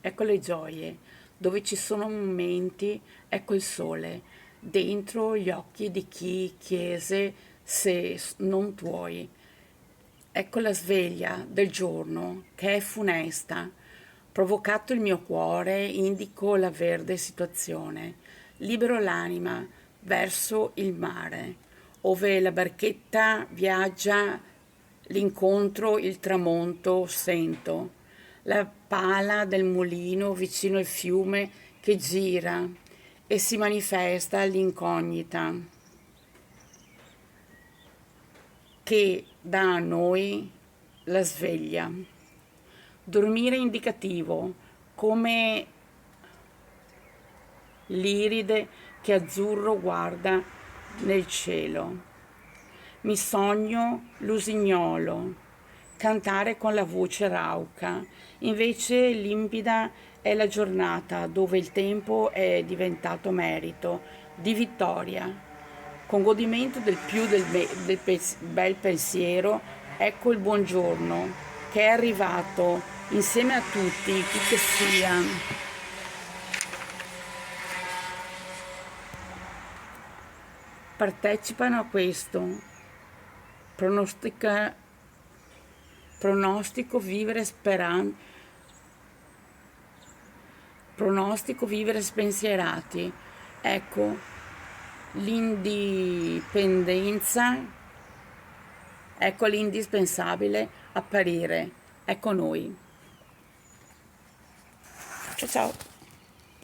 ecco le gioie, dove ci sono momenti, ecco il sole, dentro gli occhi di chi chiese se non tuoi. Ecco la sveglia del giorno che è funesta. Provocato il mio cuore, indico la verde situazione. Libero l'anima verso il mare, ove la barchetta viaggia, l'incontro, il tramonto sento. La pala del mulino vicino al fiume che gira e si manifesta l'incognita che dà a noi la sveglia. Dormire indicativo, come l'iride che azzurro guarda nel cielo. Mi sogno l'usignolo, cantare con la voce rauca, invece limpida è la giornata dove il tempo è diventato merito di vittoria. Con godimento del più bel pensiero, ecco il buongiorno che è arrivato insieme a tutti, chi che sia. Partecipano a questo pronostica, pronostico vivere speran, pronostico vivere spensierati. Ecco l'indipendenza, ecco l'indispensabile apparire, ecco noi. Ciao ciao.